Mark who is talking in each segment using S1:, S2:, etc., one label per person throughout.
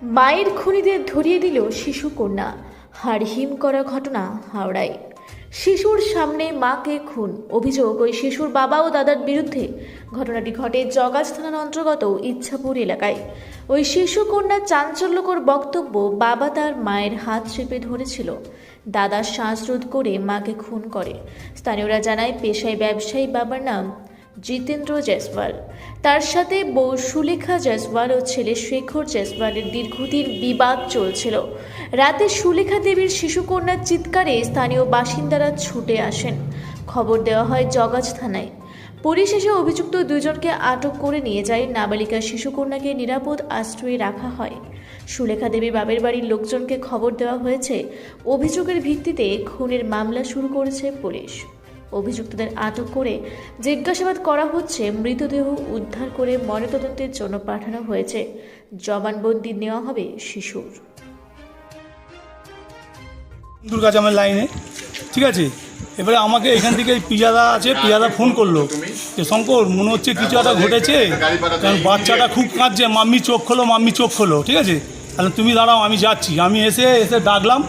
S1: মায়ের খুনিদের ধরিয়ে দিল শিশু কন্যা। হাড়হিম করা ঘটনা হাওড়ায়। শিশুর সামনে মাকে খুন, অভিযোগ ওই শিশুর বাবা ও দাদার বিরুদ্ধে। ঘটনাটি ঘটে জগাছ থানার অন্তর্গত ইচ্ছাপুর এলাকায়। ওই শিশু কন্যার চাঞ্চল্যকর বক্তব্য, বাবা তার মায়ের হাত চেপে ধরেছিল, দাদা শ্বাসরোধ করে মাকে খুন করে। স্থানীয়রা জানায়, পেশায় ব্যবসায়ী, বাবার নাম জিতেন্দ্র জয়সওয়াল, তার সাথে বউ সুলেখা জয়সওয়াল ও ছেলে শেখর জয়সওয়ালের দীর্ঘদিন বিবাদ চলছিল। রাতে সুলেখা দেবীর শিশুকন্যার চিৎকারে স্থানীয় বাসিন্দারা ছুটে আসেন। খবর দেওয়া হয় জগাছ থানায়। পুলিশ এসে অভিযুক্ত দুজনকে আটক করে নিয়ে যায়। নাবালিকা শিশুকন্যাকে নিরাপদ আশ্রয়ে রাখা হয়। সুলেখা দেবী বাবের বাড়ির লোকজনকে খবর দেওয়া হয়েছে। অভিযোগের ভিত্তিতে খুনের মামলা শুরু করেছে পুলিশ। অভিযুক্তদের আটক করে জিজ্ঞাসাবাদ করা হচ্ছে। মৃতদেহ উদ্ধার করে ময়নাতদন্তের জন্য পাঠানো হয়েছে। জবানবন্দি নেওয়া হবে শিশুর।
S2: দুর্গাজামের লাইনে, ঠিক আছে। এবারে আমাকে এখান থেকে পিজাদা আছে, পিজাদা ফোন করলো যে শঙ্কর, মনে হচ্ছে কিছু একটা ঘটেছে, কারণ বাচ্চাটা খুব কাঁদছে, মাম্মি চোখ খোলো, মাম্মি চোখ খোলো, ঠিক আছে। তাহলে তুমি দাঁড়াও, আমি যাচ্ছি। আমি এসে ডাকলাম,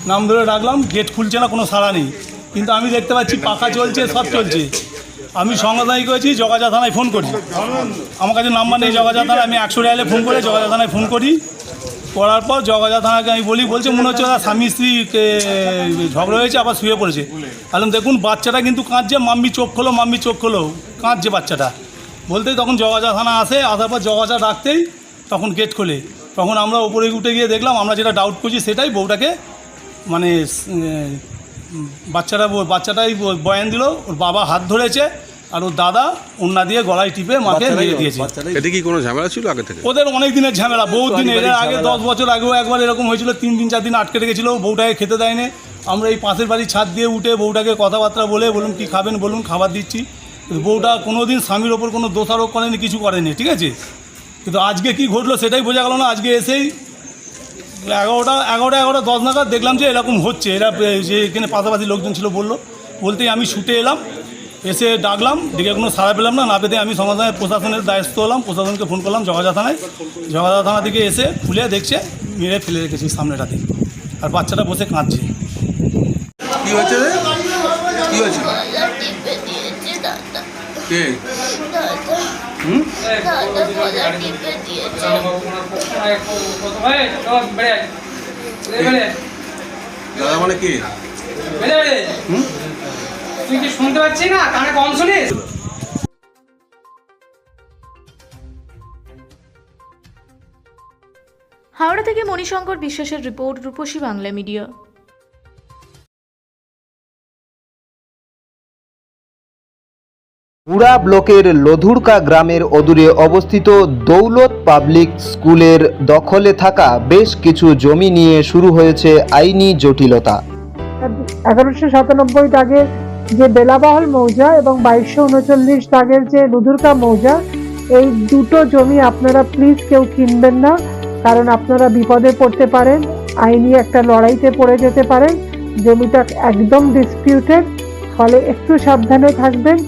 S2: নাম ধরে ডাকলাম, গেট খুলছে না, কোনো সাড়া নেই। কিন্তু আমি দেখতে পাচ্ছি পাখা চলছে, সব চলছে। আমি সংবাদদায়ী করেছি, জগাছা থানায় ফোন করি। আমার কাছে নাম্বার নেই জগাছা থানায়। আমি 100 ডায়ালে ফোন করে জগাছা থানায় ফোন করার পর জগাছা থানাকে আমি বলছে মনে হচ্ছে ওরা স্বামী স্ত্রীকে ঝগড়া হয়েছে, আবার শুয়ে পড়েছে। কারণ দেখুন বাচ্চাটা কিন্তু কাঁদছে, মাম্মি চোখ খোলো, মাম্মি চোখ খোলো, কাঁদছে বাচ্চাটা বলতেই তখন জগাছা থানা আসে। আসার পর জগাছা ডাকতেই তখন গেট খোলে। তখন আমরা উপরে উঠে গিয়ে দেখলাম, আমরা যেটা ডাউট করছি সেটাই, বউটাকে মানে বাচ্চাটাই বয়ান দিল, ওর বাবা হাত ধরেছে আর ওর দাদা ওন্না দিয়ে গলায় টিপে মাকে মেরে দিয়েছে।
S3: এটা কি কোনো ঝামেলা ছিল আগে থেকে?
S2: ওদের অনেক দিনের ঝামেলা, বহুত দিন। এর আগে 10 বছর আগেও একবার এরকম হয়েছিল, 3 দিন 4 দিন আটকে রেখেছিল, বউটাকে খেতে দেয়নি। আমরা এই পাশের বাড়ির ছাদ দিয়ে উঠে বউটাকে কথাবার্তা বলুন কি খাবেন বলুন, খাবার দিচ্ছি। বউটা কোনো দিন স্বামীর ওপর কোনো দোষারোপ করেনি, কিছু করেনি, ঠিক আছে। কিন্তু আজকে কি ঘটলো সেটাই বোঝা গেল না। আজকে এসেই 11:10 নাগাদ দেখলাম যে এরকম হচ্ছে। এরা যে এখানে পাশাপাশি লোকজন ছিল বলতেই আমি ছুটে এলাম, এসে ডাকলাম, ডেকে কোনো সাড়া পেলাম না। পেতে আমি সমাধানের প্রশাসনের দায়িত্ব হলাম, প্রশাসনকে ফোন করলাম জগাছা থানায়। জগাছা থানা থেকে এসে খুলে দেখছে মেরে ফেলে রেখেছি সামনেটাতে, আর বাচ্চাটা বসে কাঁদছে।
S3: কি হয়েছে রে? কি হয়েছে? কে? দাদা মানে কি?
S4: তুই কি শুনতে পাচ্ছিস না? কানে কম শুনিস?
S1: হাওড়া থেকে মণিশঙ্কর বিশ্বাসের রিপোর্ট, রূপসী বাংলা মিডিয়া।
S5: পুরা ব্লকের লধুরকা গ্রামের অদূরে অবস্থিত দৌলত পাবলিক স্কুলের দখলে থাকা বেশ কিছু জমি নিয়ে শুরু হয়েছে আইনি জটিলতা।
S6: 1197 দাগের যে বেলাবহল মৌজা এবং 2239 দাগের যে লধুরকা মৌজা, এই দুটো জমি আপনারা প্লিজ কেউ কিনবেন না, কারণ আপনারা বিপদে পড়তে পারেন, আইনি একটা লড়াইতে পড়ে যেতে পারেন। জমিটা একদম ডিসপিউটেড, ফলে একটু সাবধানে থাকবেন।